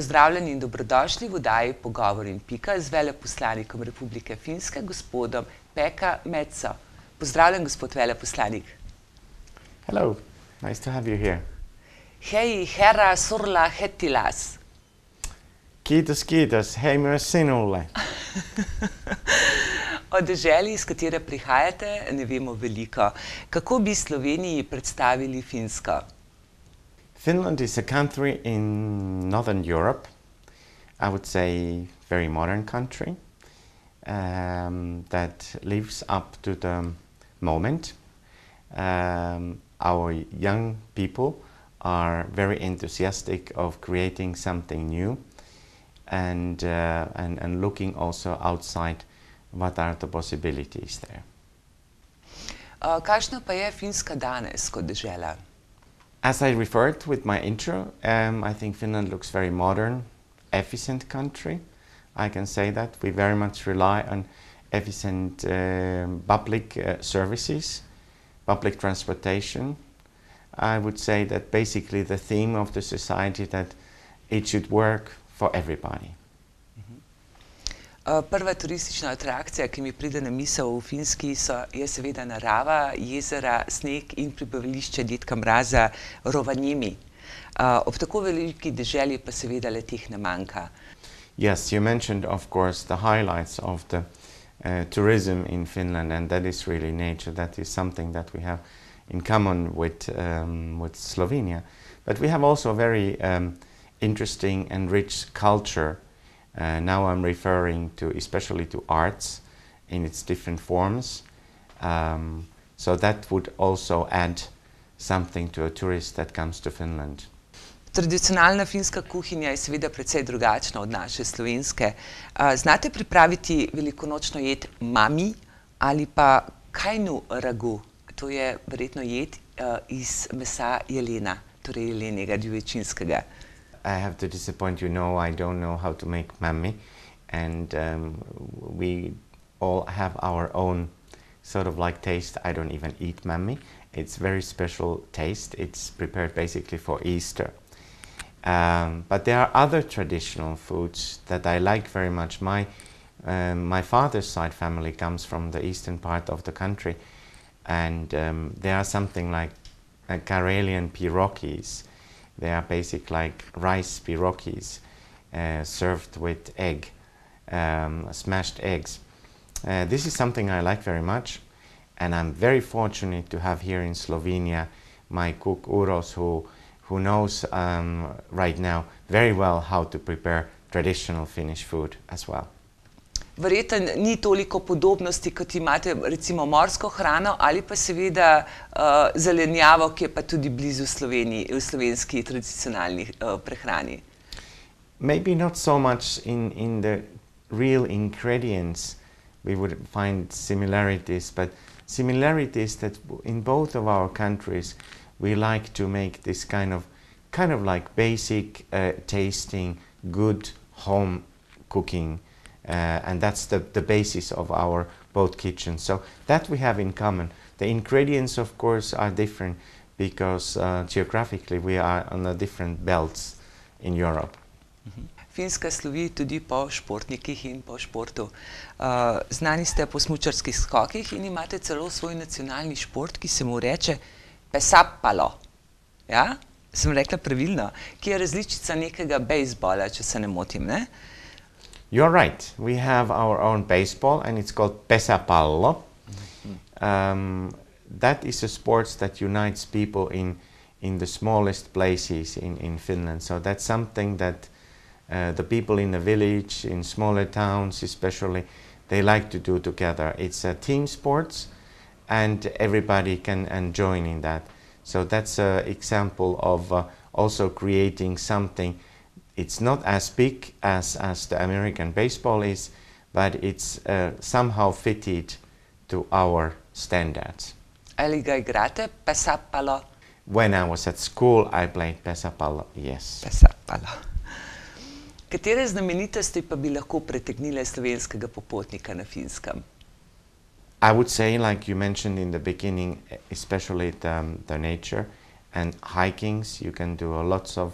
Pozdravljeni in dobrodošli v oddaji Pogovor in Pika z veleposlanikom Republike Finske, gospodom Pekka Metso. Pozdravljen, gospod veleposlanik. Hello, nice to have you here. Hei, herra surla hetilas. Kiitos, kiitos. Hei myös sinulle. O deželi, iz katere prihajate, ne vemo veliko. Kako bi Sloveniji predstavili Finsko? Finland is a country in Northern Europe. I would say very modern country that lives up to the moment. Our young people are very enthusiastic of creating something new and looking also outside what are the possibilities there. Kakšna pa je Finska danes kot dežela? As I referred with my intro, I think Finland looks very modern, efficient country. I can say that. We very much rely on efficient public services, public transportation. I would say that basically the theme of the society that it should work for everybody. Prva turistična atrakcija, ki mi pride na misel v Finski, je seveda narava, jezera, sneg in prebivališče dedka Mraza Rovaniemi. Ob tako veliki deželi pa seveda le-teh ne manjka. Yes, you mentioned, of course, the highlights of the tourism in Finland, and that is really nature. That is something that we have in common with Slovenia. But we have also a very interesting and rich culture. Now I'm referring to especially to arts in its different forms. So that would also add something to a tourist that comes to Finland. Tradicionalna finska kuhinja je seveda precej drugačna od naše slovenske. Znate pripraviti velikonočno jed mami ali pa kajnu ragu? To je verjetno jed iz mesa jelena, torej jelenega divječinskega. I have to disappoint you, no, I don't know how to make mammi, and we all have our own sort of like taste. I don't even eat mammi. It's very special taste. It's prepared basically for Easter. But there are other traditional foods that I like very much. My father's side family comes from the eastern part of the country, and there are something like Karelian pierogies. They are basic like rice pierogies served with egg, smashed eggs. This is something I like very much, and I'm very fortunate to have here in Slovenia my cook Uros who knows right now very well how to prepare traditional Finnish food as well. Verjetno ni toliko podobnosti, kot imate recimo morsko hrano ali pa seveda zelenjavo, ki je pa tudi blizu v slovenski tradicionalni prehrani. Maybe not so much in the real ingredients we would find similarities, but similarities that in both of our countries we like to make this kind of like basic tasting, good home cooking. And that's the basis of our both kitchens. So that we have in common. The ingredients, of course, are different because geographically we are on the different belts in Europe. Finska slovi tudi po športnikih in po športu. Znani ste po smučarskih skokih in imate celo svoj nacionalni šport, ki se mu reče pesapalo. Ja? Sem rekla pravilno? Ki je različica nekega bejzbola, če se ne motim, ne? You're right. We have our own baseball, and it's called pesäpallo. That is a sport that unites people in the smallest places in Finland. So that's something that the people in the village, in smaller towns especially, they like to do together. It's a team sports, and everybody can join in that. So that's an example of also creating something. It's not as big as the American baseball is, but it's somehow fitted to our standards. Ali ga igrate, pesapalo? When I was at school, I played pesapalo, yes. Pesapalo. Katere znamenitosti pa bi lahko pritegnile slovenskega popotnika na Finskem? I would say, like you mentioned in the beginning, especially the nature and hikings. You can do lots of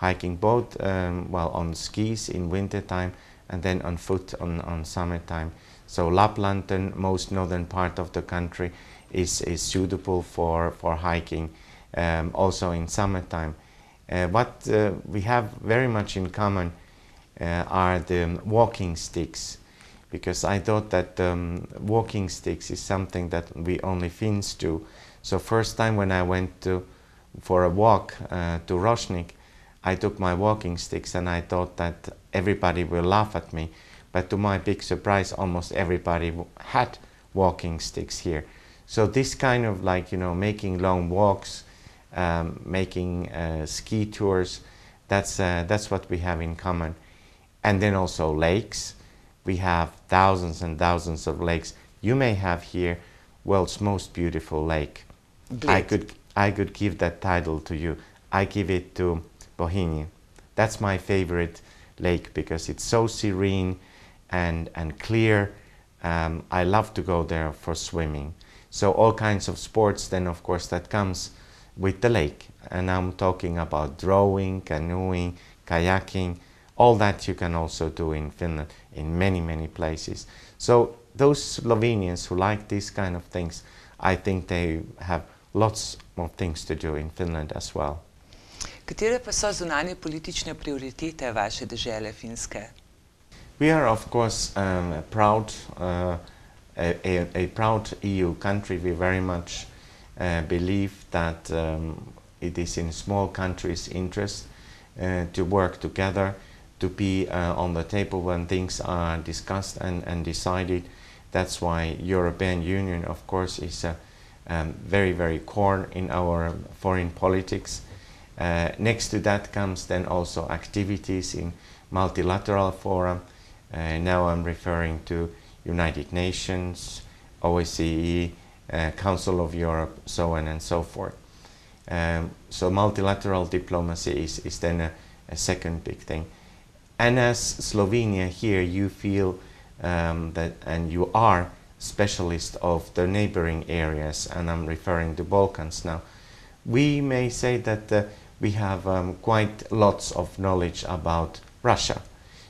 hiking both well, on skis in winter time and then on foot on summertime. So Lapland, the most northern part of the country, is suitable for hiking also in summertime. What we have very much in common are the walking sticks, because I thought that walking sticks is something that we only Finns do. So first time when I went for a walk to Roshnik, I took my walking sticks and I thought that everybody will laugh at me. But to my big surprise, almost everybody had walking sticks here. So this kind of like, you know, making long walks, making ski tours, that's what we have in common. And then also lakes. We have thousands and thousands of lakes. You may have here world's most beautiful lake. I could give that title to you. I give it to Bohinji. That's my favorite lake because it's so serene and clear. I love to go there for swimming. So all kinds of sports then of course that comes with the lake. And I'm talking about rowing, canoeing, kayaking. All that you can also do in Finland in many, many places. So those Slovenians who like these kind of things, I think they have lots of things to do in Finland as well. Katere pa so zunanje politične prioritete vaše dežele Finske? We are of course a proud EU country. We very much believe that it is in small countries' interest to work together, to be on the table when things are discussed and decided. That's why European Union, of course, is very, very core in our foreign politics. Next to that comes then also activities in multilateral forum. Now I'm referring to United Nations, OSCE, Council of Europe, so on and so forth. So multilateral diplomacy is then a second big thing. And as Slovenia here, you feel that, and you are specialist of the neighboring areas, and I'm referring to Balkans now. We may say that we have quite lots of knowledge about Russia.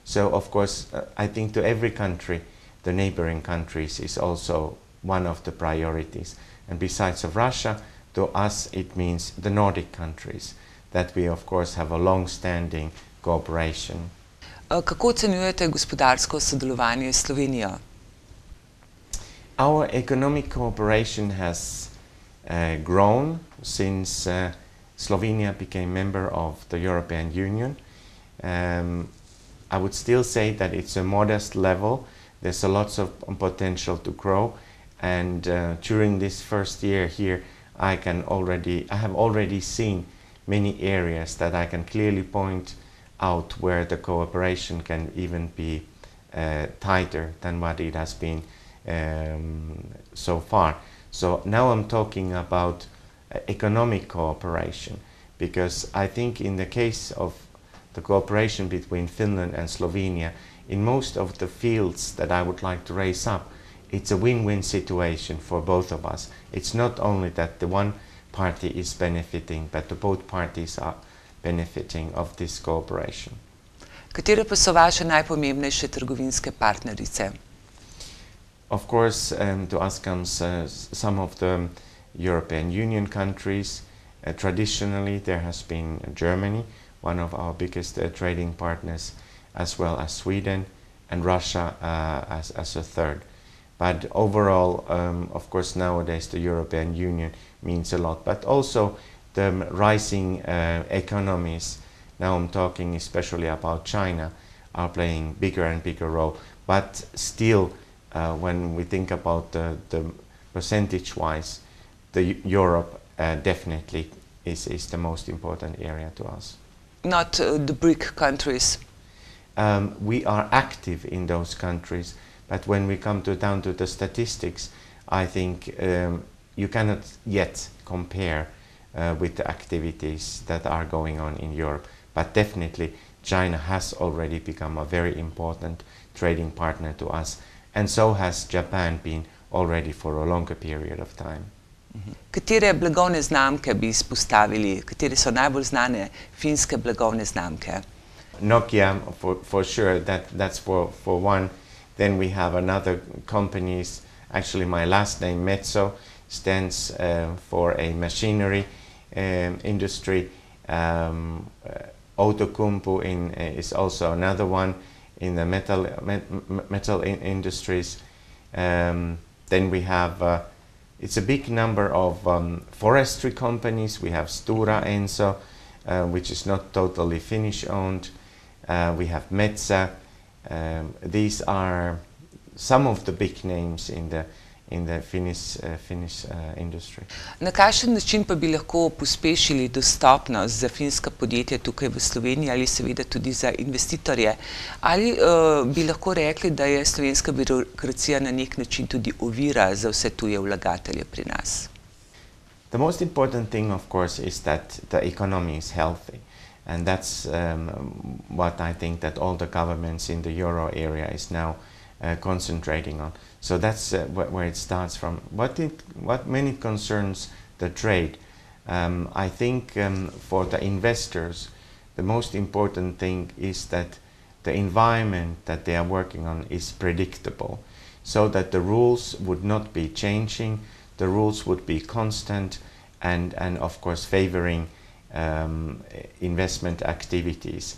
So of course, I think to every country, the neighboring countries is also one of the priorities. And besides of Russia, to us it means the Nordic countries, that we of course have a long-standing cooperation. Kako ocenjujete gospodarsko sodelovanje s Slovenijo? Our economic cooperation has grown since Slovenia became member of the European Union. I would still say that it's a modest level. There's a lot of potential to grow, and during this first year here, I have already seen many areas that I can clearly point out where the cooperation can even be tighter than what it has been so far. So now I'm talking about economic cooperation, because I think in the case of the cooperation between Finland and Slovenia, in most of the fields that I would like to raise up, it's a win-win situation for both of us. It's not only that the one party is benefiting, but the both parties are benefiting of this cooperation. Katere pa so vaše najpomembnejše trgovinske partnerice? Of course, to us comes some of the European Union countries. Traditionally, there has been Germany, one of our biggest trading partners, as well as Sweden, and Russia as a third. But overall, of course, nowadays the European Union means a lot. But also the rising economies, now I'm talking especially about China, are playing bigger and bigger role. But still, when we think about the percentage-wise, Europe definitely is the most important area to us. Not the BRIC countries? We are active in those countries, but when we come down to the statistics, I think you cannot yet compare with the activities that are going on in Europe. But definitely China has already become a very important trading partner to us, and so has Japan been already for a longer period of time. Katere blagovne znamke bi izpostavili? Katere so najbolj znane finske blagovne znamke? Nokia, for sure, that's for one. Then we have another companies, actually my last name Metso stands for a machinery industry. Outokumpu is also another one in the metal industries. Then we have, it's a big number of forestry companies. We have Stora Enso, which is not totally Finnish owned. We have Metsä. These are some of the big names in the Finnish industry. Na kakšen način pa bi lahko pospešili dostopnost za finska podjetja tukaj v Sloveniji ali seveda tudi za investitorje? Ali bi lahko rekli, da je slovenska birokracija na nek način tudi ovira za vse tuje vlagatelje pri nas? The most important thing, of course, is that the economy is healthy. And that's what I think that all the governments in the euro area is now concentrating on. So that's where it starts from. When it concerns the trade, I think for the investors, the most important thing is that the environment that they are working on is predictable, so that the rules would not be changing, the rules would be constant, and of course favoring investment activities.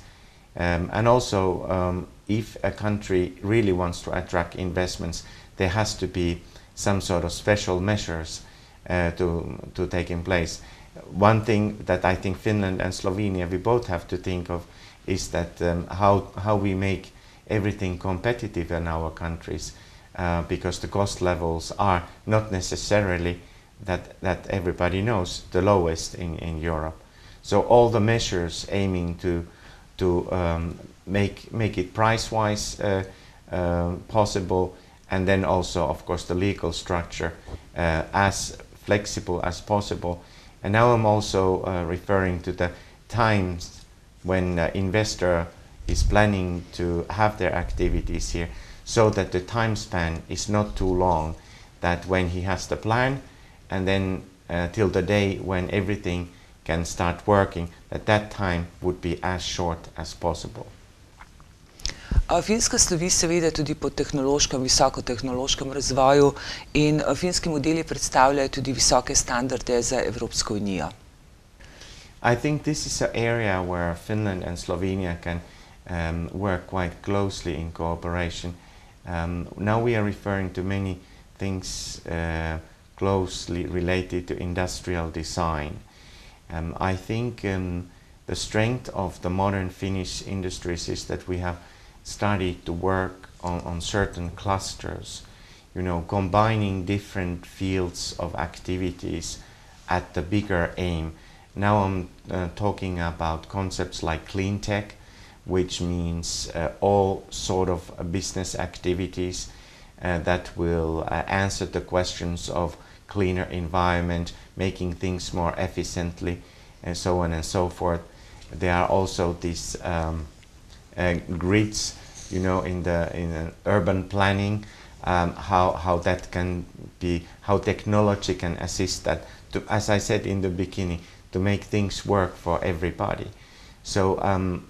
And also, if a country really wants to attract investments, there has to be some sort of special measures to take in place. One thing that I think Finland and Slovenia, we both have to think of, is that how we make everything competitive in our countries, because the cost levels are not necessarily that everybody knows the lowest in Europe. So all the measures aiming to make it price-wise possible, and then also, of course, the legal structure as flexible as possible. And now I'm also referring to the times when the investor is planning to have their activities here, so that the time span is not too long, that when he has the plan and then till the day when everything can start working, that time would be as short as possible. Finska slovi seveda tudi po tehnološkem, visokotehnološkem razvoju in finski modeli predstavljajo tudi visoke standarde za Evropsko unijo. I think this is an area where Finland and Slovenia can work quite closely in cooperation. Now we are referring to many things closely related to industrial design. I think the strength of the modern Finnish industries is that we have started to work on certain clusters, combining different fields of activities at the bigger aim. Now I'm talking about concepts like clean tech, which means all sort of business activities that will answer the questions of cleaner environment, making things more efficiently, and so on and so forth. There are also these grids, in the urban planning, how that can be, how technology can assist that, as I said in the beginning, to make things work for everybody. So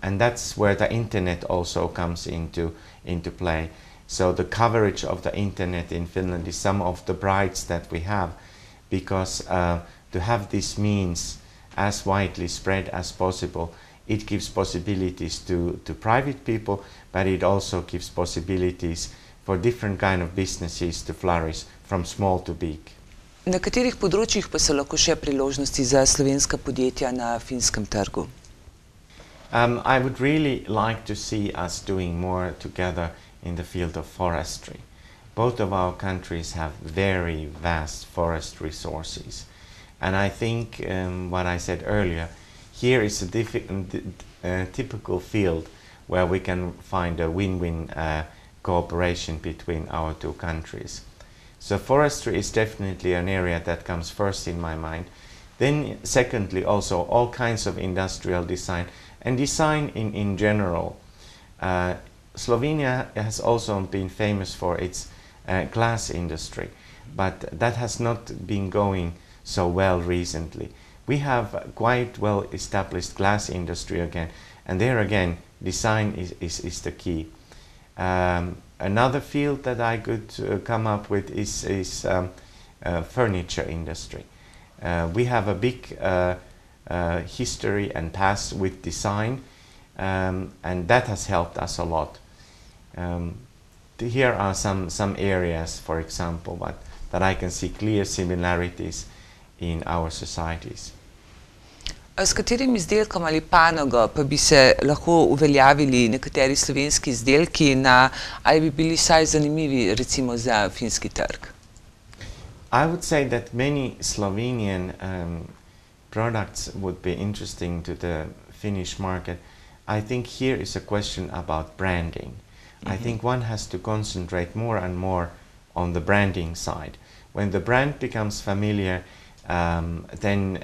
and that's where the internet also comes into play. So the coverage of the internet in Finland is some of the brights that we have, because to have this means as widely spread as possible, it gives possibilities to private people, but it also gives possibilities for different kind of businesses to flourish, from small to big. Na katerih področjih pa so lahko še priložnosti za slovenska podjetja na finskem trgu? I would really like to see us doing more together in the field of forestry. Both of our countries have very vast forest resources. And I think what I said earlier, here is a typical field where we can find a win-win cooperation between our two countries. So forestry is definitely an area that comes first in my mind. Then secondly, also all kinds of industrial design and design in general. Slovenia has also been famous for its glass industry, but that has not been going so well recently. We have quite well established glass industry again, and there again design is the key. Another field that I could come up with is furniture industry. We have a big history and past with design, and that has helped us a lot. Here are some areas, for example, that I can see clear similarities in our societies. S katerim izdelkom ali panogo pa bi se lahko uveljavili nekateri slovenski izdelki ali bi bili vsaj zanimivi recimo za finski trg? I would say that many Slovenian products would be interesting to the Finnish market. I think here is a question about branding. I think one has to concentrate more and more on the branding side. When the brand becomes familiar, then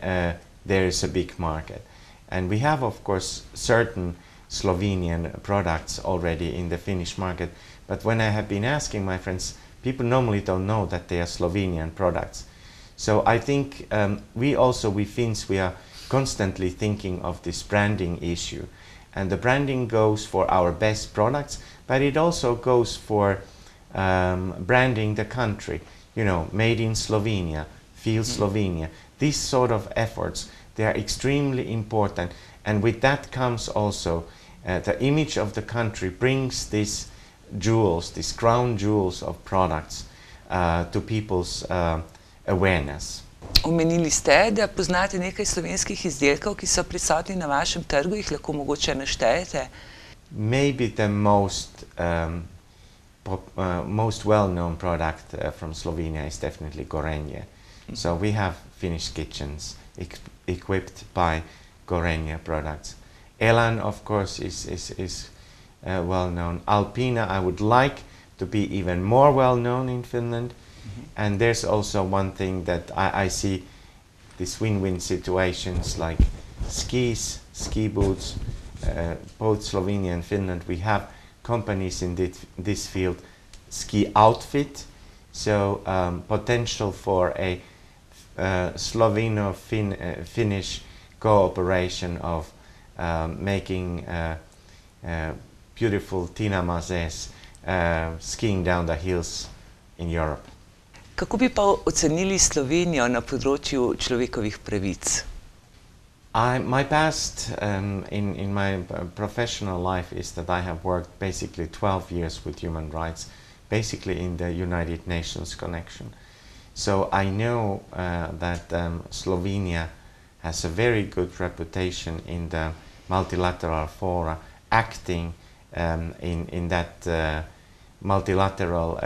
there is a big market. And we have, of course, certain Slovenian products already in the Finnish market, but when I have been asking my friends, people normally don't know that they are Slovenian products. So I think we Finns, we are constantly thinking of this branding issue. And the branding goes for our best products, but it also goes for branding the country. You know, made in Slovenia, feel Slovenia. These sort of efforts, they are extremely important. And with that comes also the image of the country brings these jewels, these crown jewels of products to people's awareness. Omenili ste, da poznate nekaj slovenskih izdelkov, ki so prisotni na vašem trgu, jih lahko mogoče naštejete? Maybe the most well-known product from Slovenia is definitely gorenje. So we have Finnish kitchens equipped by gorenje products. Elan, of course, is well-known. Alpina, I would like to be even more well-known in Finland. And there's also one thing that I see, these win-win situations like skis, ski boots, both Slovenia and Finland, we have companies in this field, ski outfit, so potential for a Sloveno-Finnish cooperation of making beautiful Tina Mazes skiing down the hills in Europe. Kako bi pa ocenili Slovenijo na področju človekovih pravic? My past in my professional life is that I have worked basically 12 years with human rights, basically in the United Nations connection. So I know that Slovenia has a very good reputation in the multilateral fora, acting in that multilateral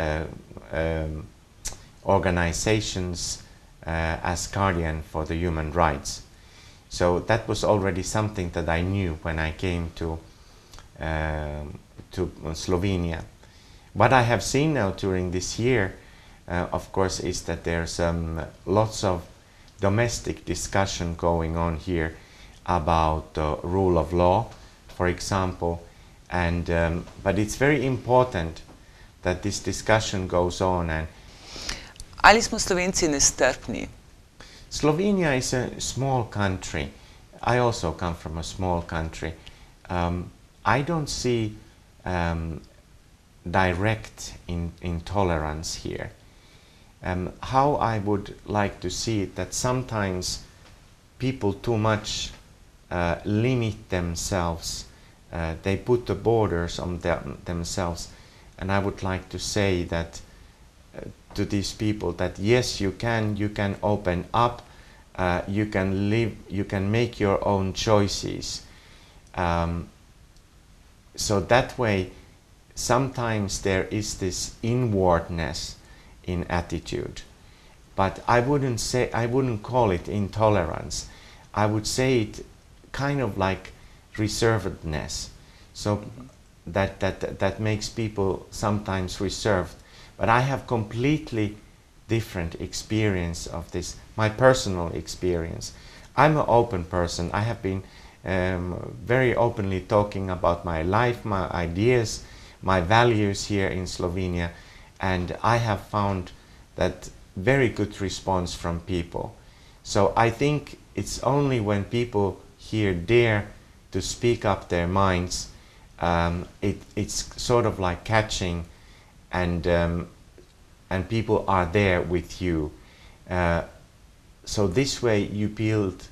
organizations as guardian for the human rights. So that was already something that I knew when I came to Slovenia. What I have seen now during this year, of course, is that there's lots of domestic discussion going on here about the rule of law, for example, and but it's very important that this discussion goes on. And Ali smo Slovenci nestrpni? Slovenia is a small country. I also come from a small country. I don't see direct intolerance here. How I would like to see it, that sometimes people too much limit themselves. They put the borders on themselves. And I would like to say that to these people that yes, you can open up, you can live, you can make your own choices. So that way, sometimes there is this inwardness in attitude, but I wouldn't call it intolerance. I would say it kind of like reservedness. So that makes people sometimes reserved. But I have completely different experience of this, my personal experience. I'm an open person. I have been very openly talking about my life, my ideas, my values here in Slovenia, and I have found that very good response from people. So I think it's only when people here dare to speak up their minds, it's sort of like catching, and people are there with you. So this way you build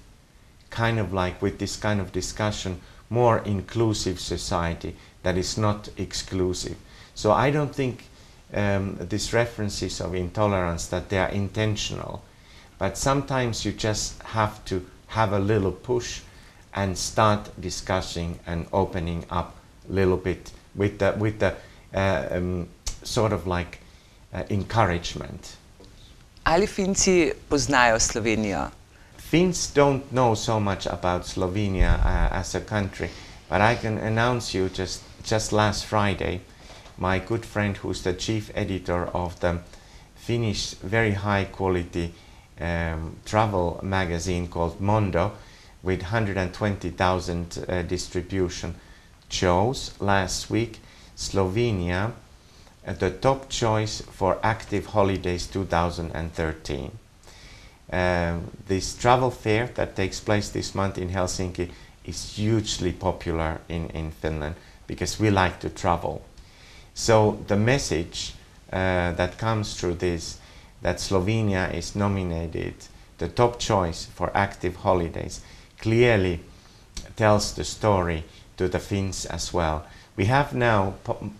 kind of like, with this kind of discussion, more inclusive society that is not exclusive. So I don't think these references of intolerance, that they are intentional, but sometimes you just have to have a little push and start discussing and opening up a little bit with the sort of like encouragement. Ali Finci poznajo Slovenijo? Finns don't know so much about Slovenia as a country, but I can announce you just last Friday, my good friend who's the chief editor of the Finnish very high quality travel magazine called Mondo, with 120,000 distribution, chose last week Slovenia the top choice for active holidays 2013. This travel fair that takes place this month in Helsinki is hugely popular in Finland, because we like to travel. So the message that comes through this, that Slovenia is nominated the top choice for active holidays, clearly tells the story to the Finns as well. We have now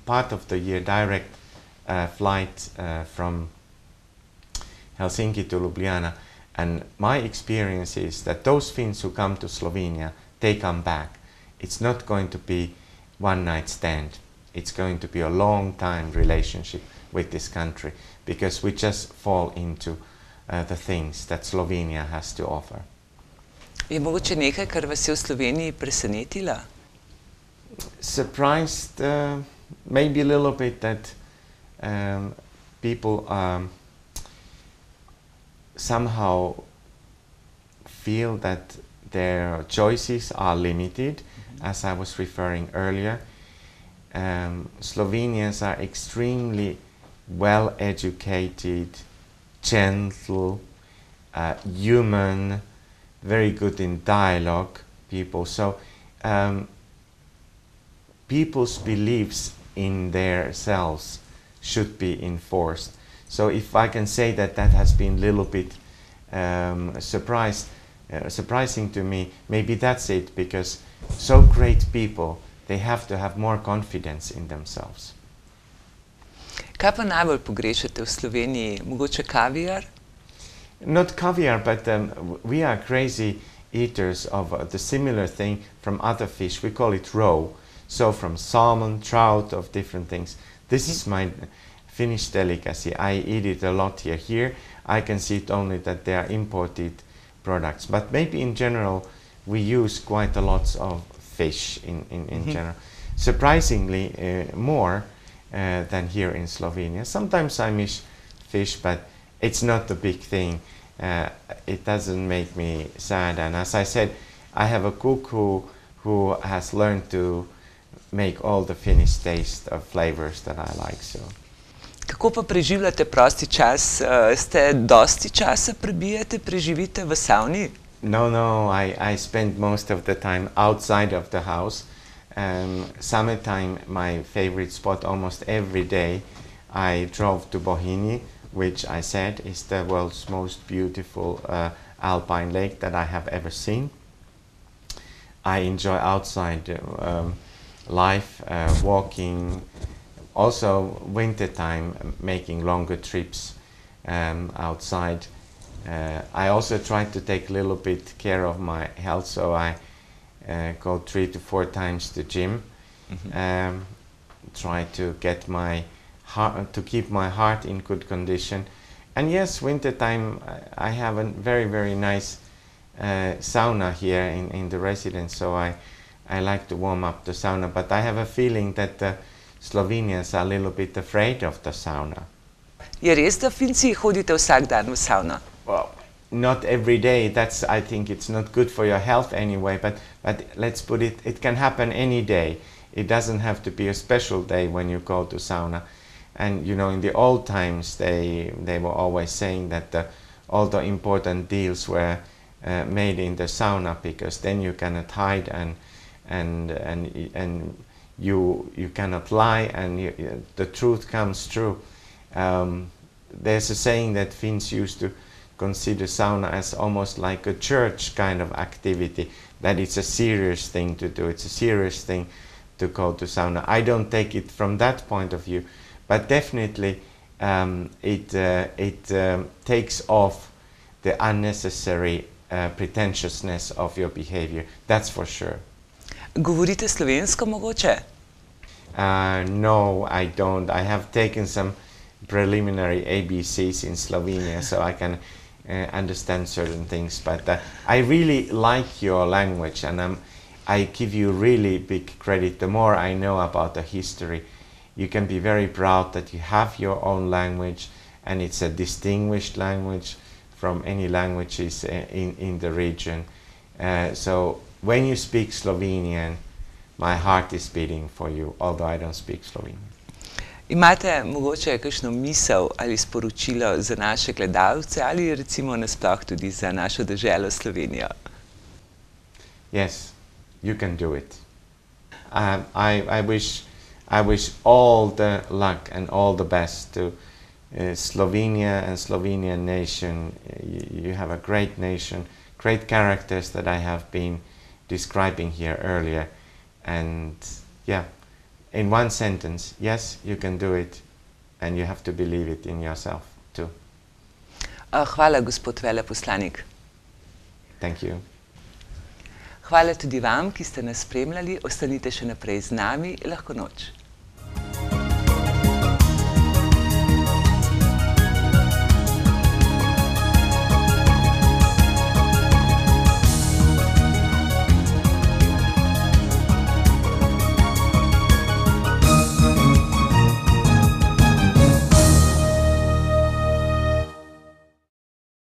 part of the year direct flight from Helsinki to Ljubljana, and my experience is that those Finns who come to Slovenia, they come back. It's not going to be one night stand. It's going to be a long time relationship with this country, because we just fall into the things that Slovenia has to offer. Je mogoče nekaj, kar vas je v Sloveniji presenetilo? Surprised, maybe a little bit, that people somehow feel that their choices are limited, as I was referring earlier. Slovenians are extremely well educated, gentle, human, very good in dialogue people. So people's beliefs in themselves should be enforced. So if I can say that that has been a little bit surprising to me, maybe that's it, because so great people, they have to have more confidence in themselves. Kaj pa najbolj pogrešate v Sloveniji? Mogoče kaviar? Not caviar, but we are crazy eaters of the similar thing from other fish. We call it roe. So from salmon, trout, of different things. This is my Finnish delicacy. I eat it a lot here. Here I can see it only that they are imported products. But maybe in general we use quite a lot of fish in general. Surprisingly more than here in Slovenia. Sometimes I miss fish, but it's not a big thing. It doesn't make me sad. And as I said, I have a cook who has learned to make all the Finnish taste of flavors that I like. So. Kako pa preživljate prosti čas? Ste dosti časa preživite v savni? No, I spend most of the time outside of the house. Summertime, my favorite spot, almost every day I drove to Bohinj, which I said is the world's most beautiful alpine lake that I have ever seen. I enjoy outside life, walking, also wintertime making longer trips outside. I also try to take a little bit care of my health, so I go 3 to 4 times to gym. Try to get my heart, to keep my heart in good condition. And yes, wintertime I have a very, very nice sauna here in the residence, so I like to warm up the sauna. But I have a feeling that the Slovenians are a little bit afraid of the sauna. Je res, da Finci hodite vsak dan v savno? Well, not every day. That's, I think it's not good for your health anyway, but let's put it, it can happen any day. It doesn't have to be a special day when you go to sauna. And you know, in the old times they were always saying that the all the important deals were made in the sauna, because then you cannot hide and you cannot lie, and the truth comes true. There's a saying that Finns used to consider sauna as almost like a church kind of activity, that it's a serious thing to do, it's a serious thing to go to sauna. I don't take it from that point of view, but definitely it takes off the unnecessary pretentiousness of your behavior, that's for sure. Govorite slovensko mogoče? No, I don't. I have taken some preliminary ABCs in Slovenia, so I can understand certain things, but I really like your language, and I give you really big credit. The more I know about the history, you can be very proud that you have your own language, and it's a distinguished language from any languages in the region. So when you speak Slovenian, my heart is beating for you, although I don't speak Slovenian. Imate mogoče kakšno misel ali sporočilo za naše gledalce ali recimo nasploh tudi za našo deželo Slovenijo? Yes, you can do it. I wish all the luck and all the best to Slovenia and Slovenian nation. You have a great nation, great characters that I have been describing here earlier, and yeah, in one sentence, yes, you can do it, and you have to believe it in yourself too. Hvala, gospod veleposlanik. Thank you. Hvala tudi vam, ki ste nas spremljali. Ostanite še naprej z nami. Lahko noč.